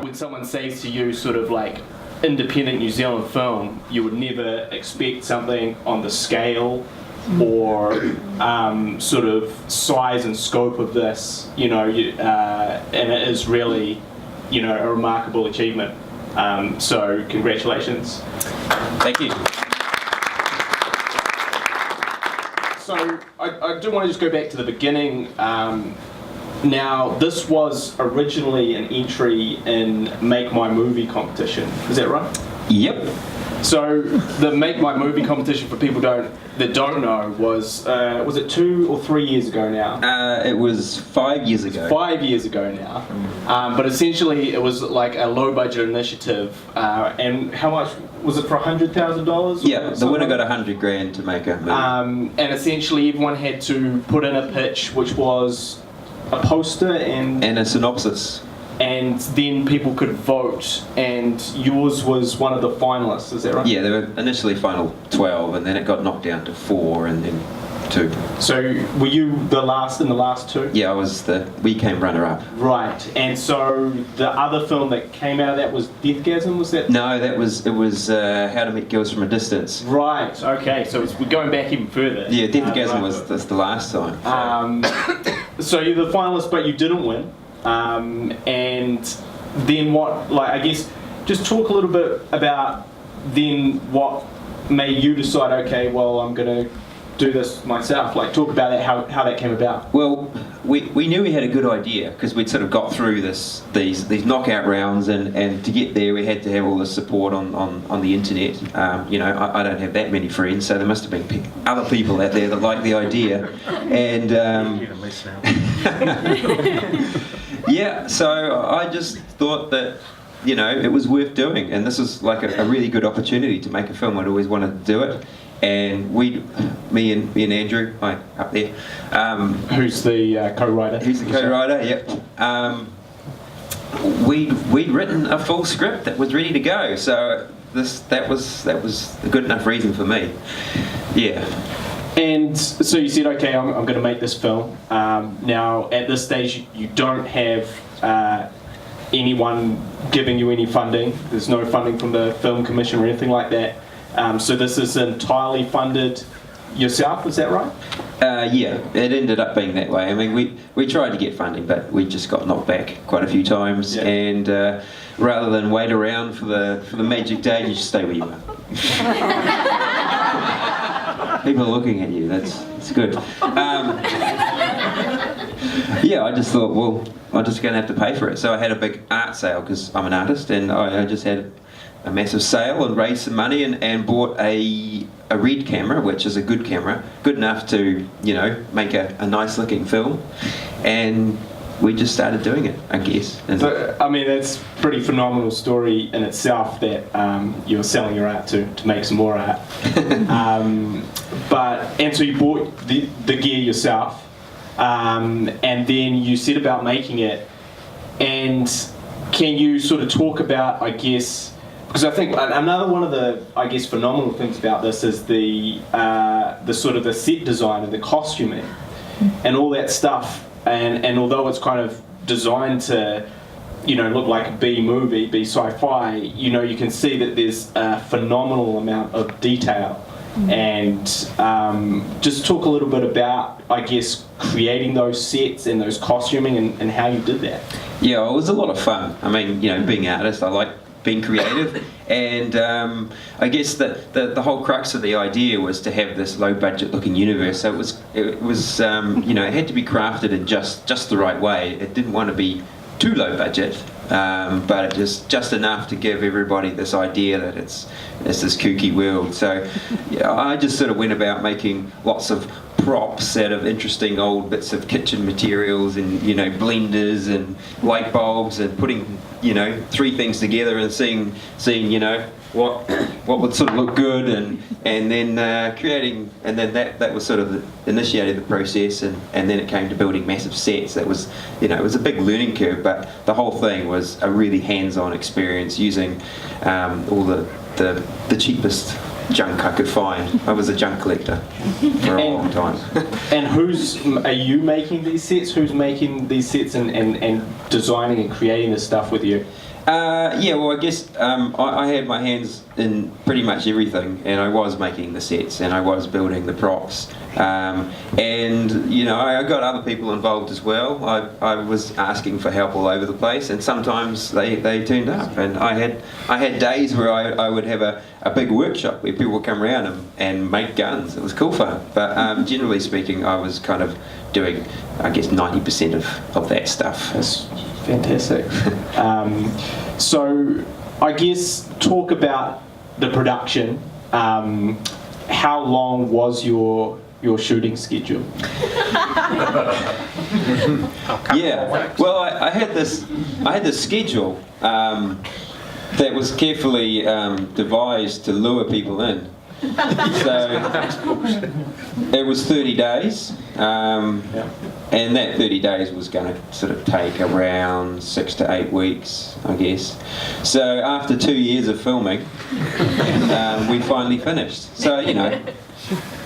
When someone says to you sort of like independent New Zealand film, you would never expect something on the scale or sort of size and scope of this, and it is really, a remarkable achievement. So congratulations. Thank you. So I do want to just go back to the beginning. Now, this was originally an entry in Make My Movie competition. Is that right? Yep. So the Make My Movie competition, for people that don't know, was it 2 or 3 years ago now? It was 5 years ago. 5 years ago now. But essentially, it was like a low-budget initiative. And how much was it, for $100,000? Yeah, the winner got $100,000 to make a movie. And essentially, everyone had to put in a pitch, which was a poster and a synopsis. And then people could vote, and yours was one of the finalists, is that right? Yeah, there were initially final 12, and then it got knocked down to 4, and then 2. So were you the last in the last 2? Yeah, we came runner-up. Right, and so the other film that came out of that was Deathgasm, was that? No, it was How to Meet Girls from a Distance. Right, okay, so we're going back even further. Yeah, Deathgasm was the last time. So you're the finalist, but you didn't win. And then what, I guess, just talk a little bit about then what made you decide, okay, well, I'm going to do this myself. Talk about that, how that came about. Well, we knew we had a good idea because we'd sort of got through these knockout rounds, and to get there we had to have all the support on the internet. I don't have that many friends, so there must have been other people out there that liked the idea. And yeah, so I just thought that it was worth doing, and this was like a really good opportunity to make a film. I'd always wanted to do it. And me and Andrew, up there. Who's the co-writer? Who's the co-writer? Yep. We'd written a full script that was ready to go. So that was a good enough reason for me. Yeah. And so you said, okay, I'm going to make this film. Now, at this stage, you don't have anyone giving you any funding. There's no funding from the Film Commission or anything like that. So this is entirely funded yourself, is that right? Yeah, it ended up being that way. I mean, we tried to get funding, but we just got knocked back quite a few times. Yeah. And rather than wait around for the magic day, you just stay where you are. People are looking at you. That's good. Yeah, I just thought, well, I'm just going to have to pay for it. So I had a big art sale because I'm an artist, and I just had a massive sale and raised some money and bought a Red camera, which is a good camera, good enough to make a nice looking film, and we just started doing it, I guess. And so, I mean, that's a pretty phenomenal story in itself that you're selling your art to make some more art. And so you bought the gear yourself, and then you set about making it. And can you sort of talk about, I guess, because I think another one of the, I guess, phenomenal things about this is the sort of the set design and the costuming and all that stuff. And although it's kind of designed to, look like a B movie, B sci-fi, you can see that there's a phenomenal amount of detail. And just talk a little bit about, I guess, creating those sets and those costuming and how you did that. Yeah, it was a lot of fun. I mean, being an artist, I like being creative, and I guess that the whole crux of the idea was to have this low budget looking universe. So it was it had to be crafted in just the right way. It didn't want to be too low budget, but it was just enough to give everybody this idea that it's this kooky world. So yeah, I just sort of went about making lots of props out of interesting old bits of kitchen materials and blenders and light bulbs, and putting 3 things together and seeing what would sort of look good, and then creating, and then that was sort of initiated the process, and then it came to building massive sets. That was it was a big learning curve, but the whole thing was a really hands-on experience using all the cheapest junk I could find. I was a junk collector for a long time. And are you making these sets? Who's making these sets and designing and creating this stuff with you? Yeah, well, I guess I had my hands in pretty much everything, and I was making the sets, and I was building the props, and you know, I got other people involved as well. I was asking for help all over the place, and sometimes they turned up, and I had days where I would have a big workshop where people would come around and make guns. It was cool fun, but generally speaking, I was kind of doing, I guess, 90% of that stuff. That's fantastic. So I guess talk about the production. How long was your shooting schedule? Yeah, well, I had this schedule that was carefully devised to lure people in. So it was 30 days, and that 30 days was going to sort of take around 6 to 8 weeks, I guess. So after 2 years of filming, we finally finished. So, you know,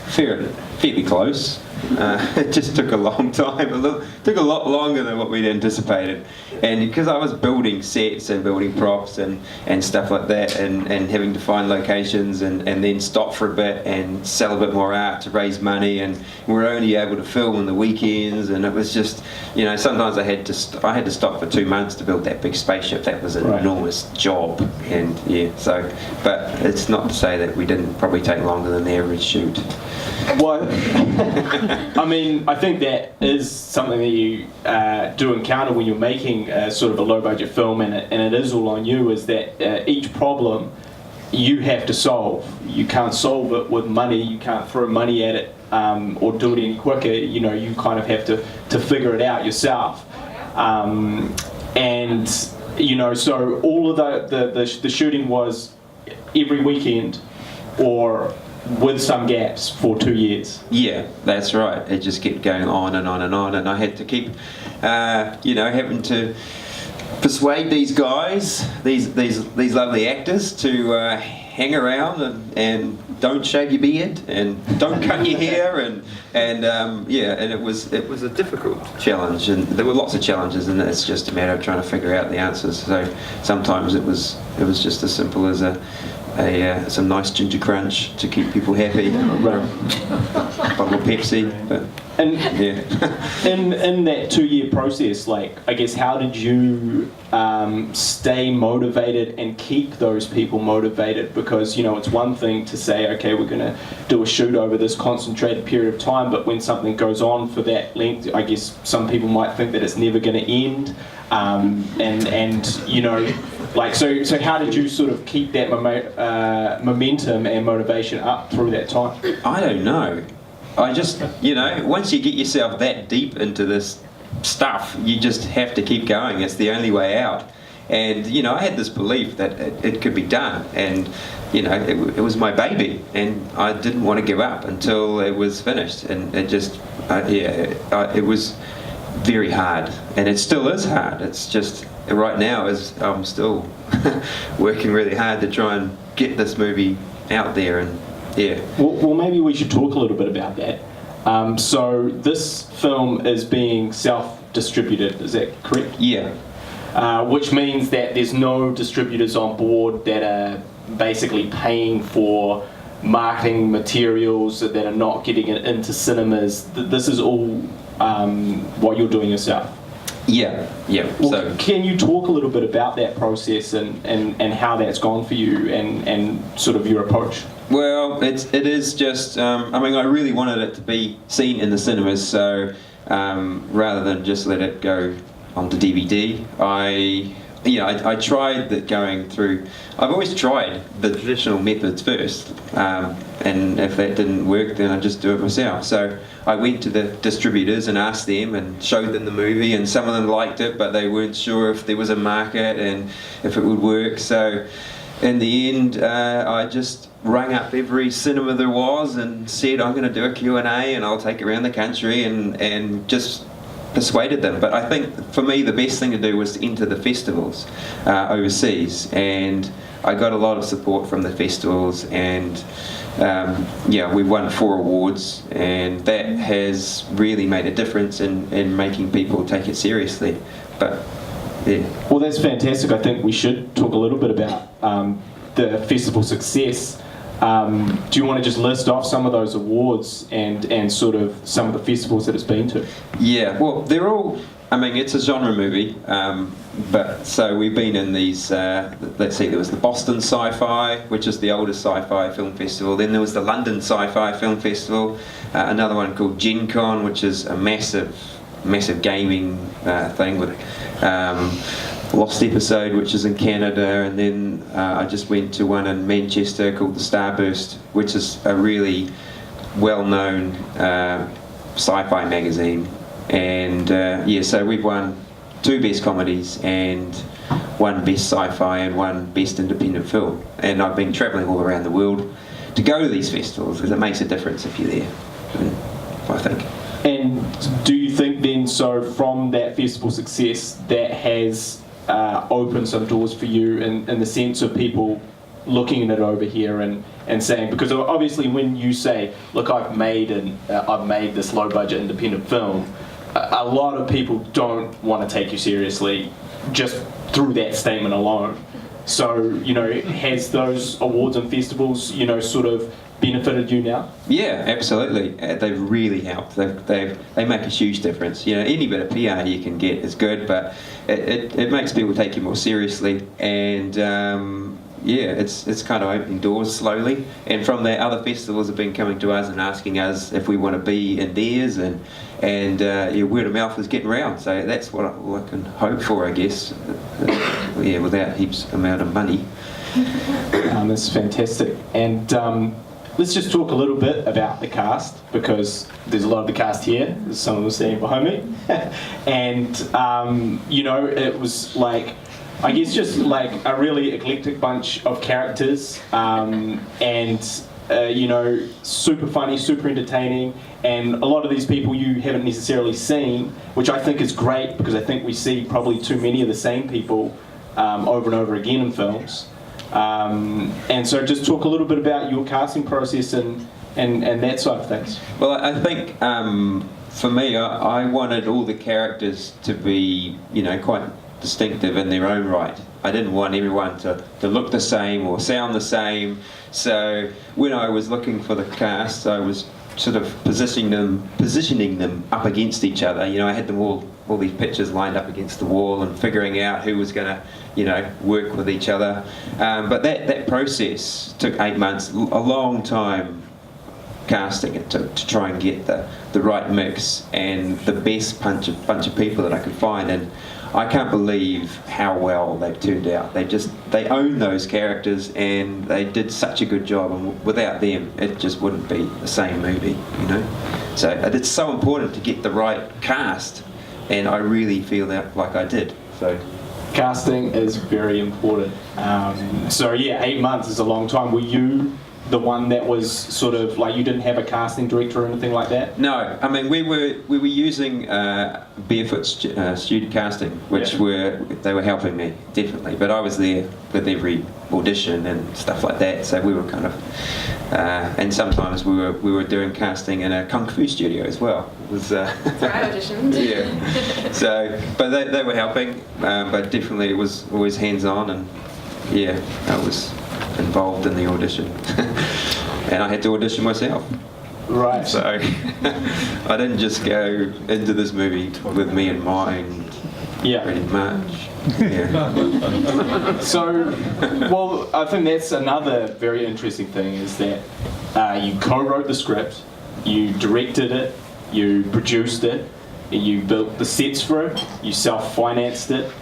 fairly close. It just took a long time. Took a lot longer than what we'd anticipated, and because I was building sets and building props and stuff like that, and having to find locations and then stop for a bit and sell a bit more art to raise money, and we were only able to film on the weekends, and it was just, you know, sometimes I had to stop for 2 months to build that big spaceship. That was an enormous job, and yeah. So, but it's not to say that we didn't probably take longer than the average shoot. Well, I mean, I think that is something that you do encounter when you're making sort of a low-budget film, and it is all on you, is that each problem you have to solve. You can't solve it with money, you can't throw money at it or do it any quicker. You know, you kind of have to figure it out yourself. And, you know, so all of the shooting was every weekend, or with some gaps, for 2 years. Yeah, that's right. It just kept going on and on and on, and I had to keep, you know, having to persuade these guys, these lovely actors, to hang around and don't shave your beard and don't cut your hair, and yeah, and it was a difficult challenge, and there were lots of challenges, and it's just a matter of trying to figure out the answers. So sometimes it was just as simple as some nice ginger crunch to keep people happy, or a bottle of Pepsi. But and yeah, in that 2-year process, like, I guess, how did you stay motivated and keep those people motivated? Because, you know, it's one thing to say, okay, we're going to do a shoot over this concentrated period of time, but when something goes on for that length, I guess some people might think that it's never going to end, and you know, like, so how did you sort of keep that momentum and motivation up through that time? I don't know. I just, you know, once you get yourself that deep into this stuff, you just have to keep going. It's the only way out. And, you know, I had this belief that it could be done, and, you know, it was my baby, and I didn't want to give up until it was finished. And it just, it was very hard, and it still is hard. It's just, right now, I'm still working really hard to try and get this movie out there, and yeah. Well, maybe we should talk a little bit about that. So this film is being self-distributed, is that correct? Yeah. Which means that there's no distributors on board that are basically paying for marketing materials that are not getting it into cinemas. This is all what you're doing yourself. Yeah. Well, So can you talk a little bit about that process and how that's gone for you, and sort of your approach? Well, it is just, I mean, I really wanted it to be seen in the cinemas, so rather than just let it go onto DVD, I tried going through, I've always tried the traditional methods first, and if that didn't work, then I just do it myself. So I went to the distributors and asked them and showed them the movie, and some of them liked it, but they weren't sure if there was a market and if it would work. So in the end, I just rang up every cinema there was and said, I'm going to do a Q&A, and I'll take it around the country, and just persuaded them. But I think for me the best thing to do was to enter the festivals overseas, and I got a lot of support from the festivals, and yeah, we won 4 awards, and that has really made a difference in making people take it seriously. But yeah. Well, that's fantastic. I think we should talk a little bit about the festival success. Do you want to just list off some of those awards and sort of some of the festivals that it's been to? Yeah, well, they're all, I mean, it's a genre movie, but so we've been in these, let's see, there was the Boston Sci-Fi, which is the oldest sci-fi film festival. Then there was the London Sci-Fi Film Festival, another one called Gen Con, which is a massive gaming thing with Lost Episode, which is in Canada, and then I just went to one in Manchester called the Starburst, which is a really well-known sci-fi magazine. And yeah, so we've won 2 best comedies and 1 best sci-fi and 1 best independent film. And I've been travelling all around the world to go to these festivals because it makes a difference if you're there, I think. And do you think then, so from that festival success, that has opened some doors for you in the sense of people looking at it over here and saying, because obviously when you say, look, I've made this low budget independent film, a lot of people don't want to take you seriously just through that statement alone. So, you know, has those awards and festivals, you know, sort of benefited you now? Yeah, absolutely. They've really helped. They make a huge difference. You know, any bit of PR you can get is good, but it makes people take you more seriously. And yeah, it's kind of opening doors slowly. And from there, other festivals have been coming to us and asking us if we want to be in theirs, and yeah, word of mouth is getting round. So that's what I can hope for, I guess. Yeah, without heaps amount of money. That's fantastic. And let's just talk a little bit about the cast, because there's a lot of the cast here. There's some of them standing behind me. And, you know, it was like, I guess just like a really eclectic bunch of characters, and, you know, super funny, super entertaining. And a lot of these people you haven't necessarily seen, which I think is great, because I think we see probably too many of the same people over and over again in films. And so just talk a little bit about your casting process and that side of things. Well, I think for me, I wanted all the characters to be, you know, quite distinctive in their own right. I didn't want everyone to look the same or sound the same. So when I was looking for the cast, I was sort of positioning them up against each other. You know, I had them all these pictures lined up against the wall and figuring out who was going to, you know, work with each other. But that process took 8 months, a long time casting it to try and get the right mix and the best bunch of people that I could find. And I can't believe how well they've turned out. They own those characters, and they did such a good job, and without them it just wouldn't be the same movie, you know. So it's so important to get the right cast, and I really feel that like I did. So casting is very important. So yeah, 8 months is a long time. Were you the one that was sort of like, you didn't have a casting director or anything like that? No, I mean we were using Barefoot student casting, which they were helping me definitely, but I was there with every audition and stuff like that. So we were kind of, and sometimes we were doing casting in a kung fu studio as well. It was, that's where I auditioned. Yeah. So, but they were helping, but definitely it was always hands on, and yeah, I was involved in the audition. And I had to audition myself. Right. So I didn't just go into this movie with me in mind. Yeah. Pretty much. Yeah. So, well, I think that's another very interesting thing, is that you co-wrote the script, you directed it, you produced it, you built the sets for it, you self-financed it.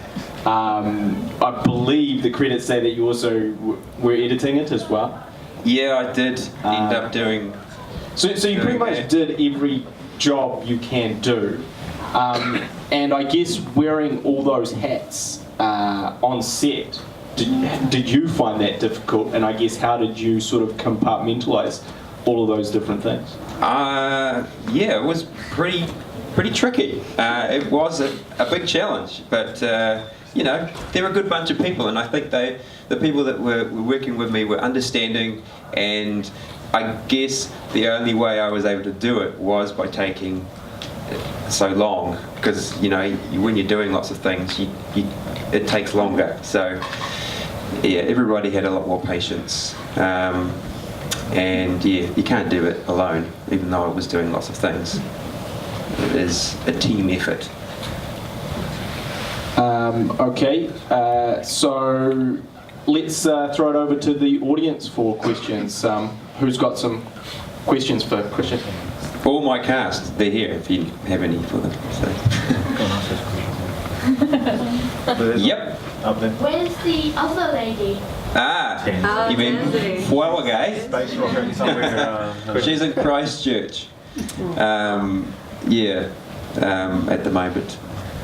I believe the credits say that you also were editing it as well. Yeah, I did end up doing. So you pretty much did every job you can do, and I guess wearing all those hats on set, did you find that difficult? And I guess how did you sort of compartmentalize all of those different things? Yeah, it was pretty pretty tricky. It was a big challenge, but you know, they're a good bunch of people, and I think the people that were working with me were understanding, and I guess the only way I was able to do it was by taking so long, because you know, when you're doing lots of things, it takes longer. So yeah, everybody had a lot more patience, and yeah, you can't do it alone, even though I was doing lots of things. It is a team effort. Okay, so let's throw it over to the audience for questions. Who's got some questions for Christian? All my cast, they're here if you have any for them. So. Yep. Up there. Where's the other lady? You mean Fuawagay? Space rocket somewhere. She's in Christchurch. Yeah, at the moment.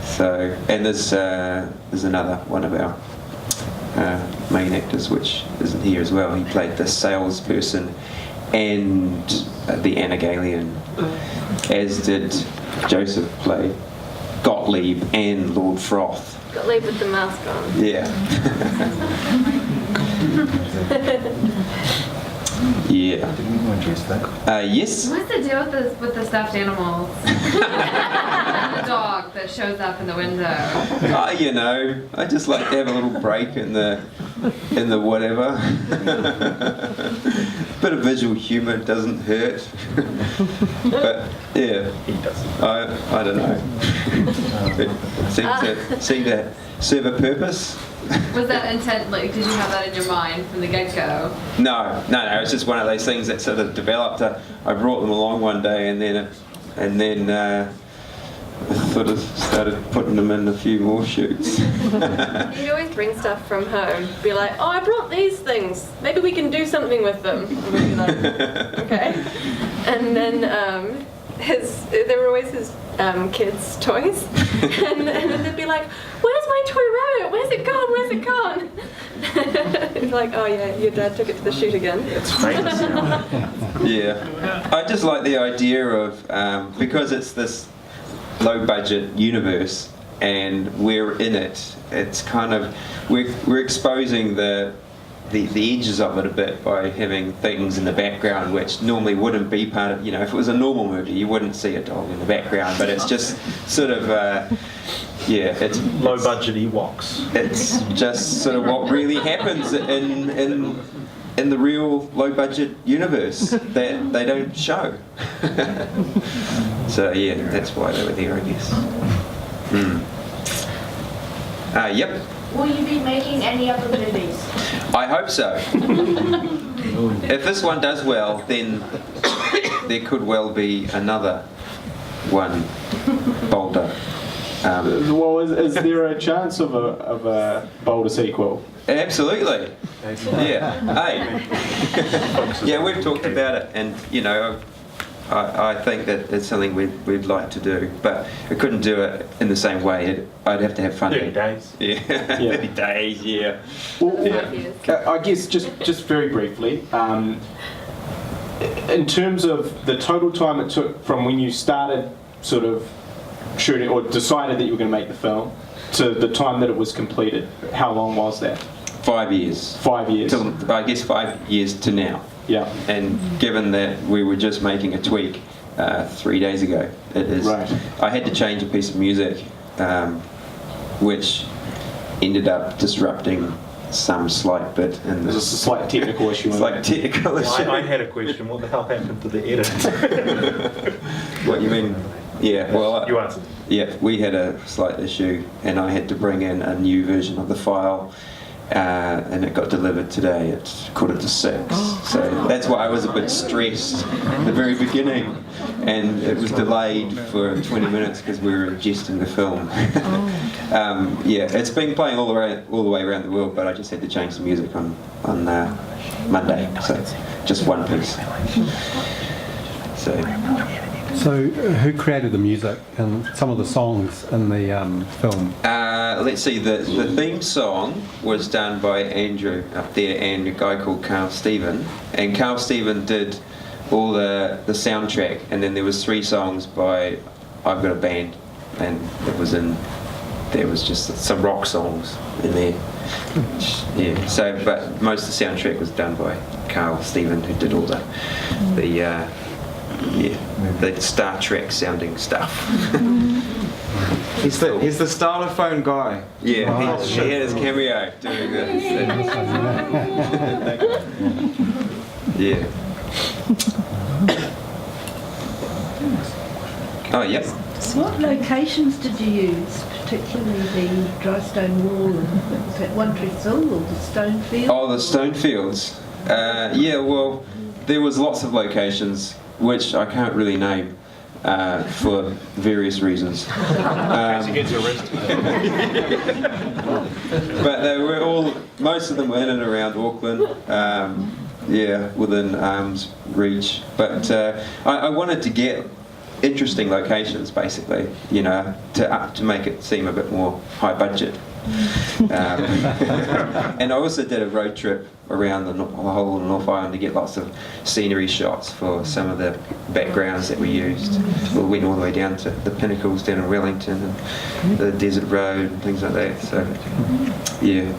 So, and there's another one of our main actors, which isn't here as well. He played the salesperson and the Anagalian, as did Joseph play Gottlieb and Lord Froth. Gottlieb with the mask on. Yeah. Yeah. Yes. What's the deal with the stuffed animals? The dog that shows up in the window. You know, I just like to have a little break in the whatever. Bit of visual humour doesn't hurt. But yeah, He doesn't. I don't know. It seemed to serve a purpose. Was that intent, like, did you have that in your mind from the get-go? No. It's just one of those things that sort of developed. I brought them along one day, and then I sort of started putting them in a few more shoots. You'd always bring stuff from home. Be like, oh, I brought these things. Maybe we can do something with them. And we'd be like, okay. And then there were always his kids' toys. and then they'd be like, where's my toy rabbit? Where's it gone? Where's it gone? It's like, oh yeah, your dad took it to the shoot again. It's famous now. Yeah. I just like the idea of, because it's this low budget universe and we're in it, it's kind of, we're exposing the edges of it a bit by having things in the background which normally wouldn't be part of, you know, if it was a normal movie you wouldn't see a dog in the background, but it's just sort of, it's Low budget Ewoks. it's just sort of what really happens in the real low budget universe that they don't show. So yeah, that's why they were there, I guess. Yep. Will you be making any other movies? I hope so. If this one does well, then there could well be another one, Boulder. Well, is there a chance of a Boulder sequel? Absolutely. Yeah. Hey. Yeah, we've talked about it, and you know, I think that it's something we'd like to do, but we couldn't do it in the same way. I'd have to have funding. 30 days. Yeah. 30 days. Yeah. Well, years. I guess just very briefly, in terms of the total time it took from when you started sort of shooting or decided that you were going to make the film to the time that it was completed, how long was that? 5 years. 5 years. Till, I guess 5 years to now. Yeah. And given that we were just making a tweak 3 days ago, it is. Right. I had to change a piece of music, which ended up disrupting some slight bit in There's a this. slight technical issue. in Slight that. technical issue. I had a question. What the hell happened to the edit? What you mean? Yeah. Well. You answered. Yeah, we had a slight issue, and I had to bring in a new version of the file. And it got delivered today at 5:45. So that's why I was a bit stressed at the very beginning, and it was delayed for 20 minutes because we were adjusting the film. Yeah, it's been playing all the way around the world, but I just had to change the music on Monday, so just one piece. So who created the music and some of the songs in the film? Let's see, the theme song was done by Andrew up there and a guy called Carl Stephen. And Carl Stephen did all the soundtrack, and then there was 3 songs by I've got a band, and there was just some rock songs in there. Yeah. So, but most of the soundtrack was done by Carl Stephen, who did all the Star Trek sounding stuff. He's the stylophone guy. Yeah, he had his cameo doing this. Yeah. Oh, yep. What locations did you use, particularly the dry stone wall and was that One Tree Hill or the stone field? Oh, the stone fields. Yeah, well, there was lots of locations which I can't really name for various reasons. But they were all, most of them were in and around Auckland. Yeah, within arm's reach. But I wanted to get interesting locations, basically, you know, to make it seem a bit more high budget. And I also did a road trip around the whole of North Island to get lots of scenery shots for some of the backgrounds that we used. We went all the way down to the pinnacles down in Wellington and the desert road and things like that. So, yeah.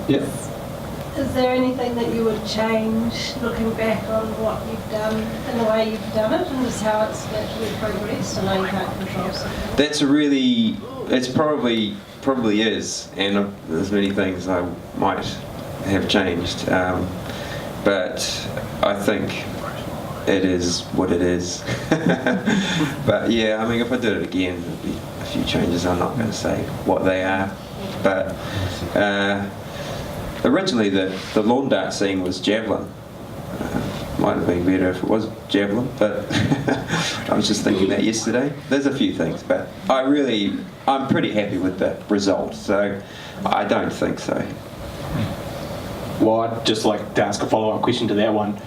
Yeah. Is there anything that you would change looking back on what you've done and the way you've done it and just how it's naturally progressed? I know you can't control something. That's it's probably is, and there's many things I might have changed, but I think it is what it is. But yeah, I mean, if I did it again, there'd be a few changes. I'm not going to say what they are, but originally the lawn dart scene was javelin. Might have been better if it was javelin, but I was just thinking that yesterday. There's a few things, but I'm pretty happy with the result, so I don't think so. Well, I'd just like to ask a follow-up question to that one.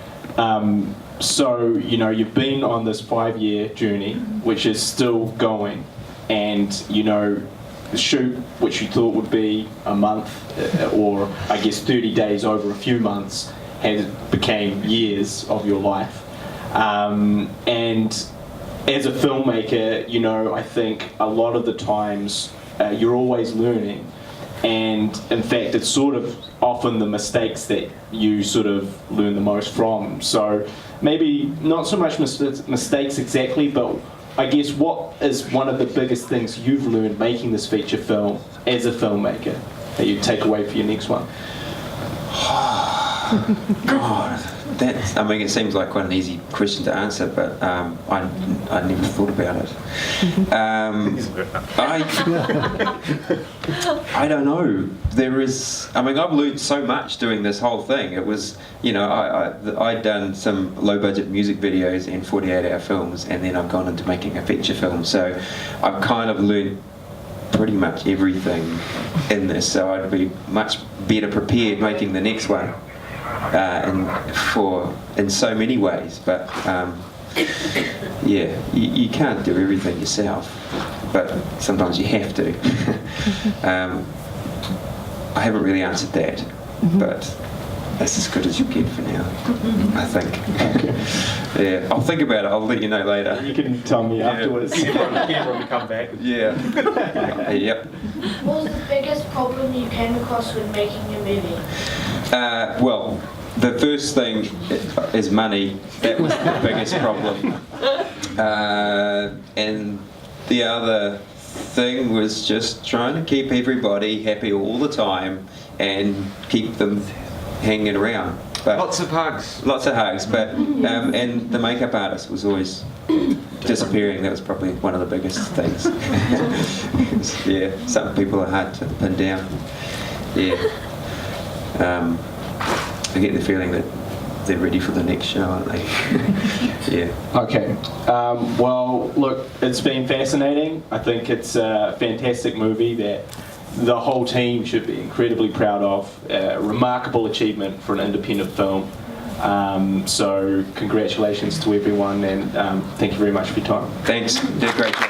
So, you know, you've been on this 5-year journey, which is still going, and, you know, the shoot, which you thought would be a month, or I guess 30 days over a few months, became years of your life. And as a filmmaker, you know, I think a lot of the times you're always learning, and in fact it's sort of often the mistakes that you sort of learn the most from. So maybe not so much mistakes exactly, but I guess what is one of the biggest things you've learned making this feature film as a filmmaker that you take away for your next one? God, I mean, it seems like quite an easy question to answer, but I never thought about it. I don't know. I mean, I've learned so much doing this whole thing. It was, you know, I'd done some low-budget music videos and 48-hour films, and then I've gone into making a feature film. So I've kind of learned pretty much everything in this. So I'd be much better prepared making the next one. In so many ways, but yeah, you can't do everything yourself, but sometimes you have to. I haven't really answered that, but that's as good as you get for now, I think. Yeah, I'll think about it. I'll let you know later. You can tell me afterwards. Camera will come back. Yeah. Yep. What was the biggest problem you came across when making your movie? Well, the first thing is money. That was the biggest problem. And the other thing was just trying to keep everybody happy all the time and keep them hanging around. But Lots of hugs. Lots of hugs, but and the makeup artist was always disappearing. That was probably one of the biggest things. Yeah, some people are hard to pin down. Yeah. I get the feeling that they're ready for the next show, aren't they? Yeah. Okay. Well, look, it's been fascinating. I think it's a fantastic movie that the whole team should be incredibly proud of. Remarkable achievement for an independent film. So congratulations to everyone, and thank you very much for your time. Thanks. You did a great job.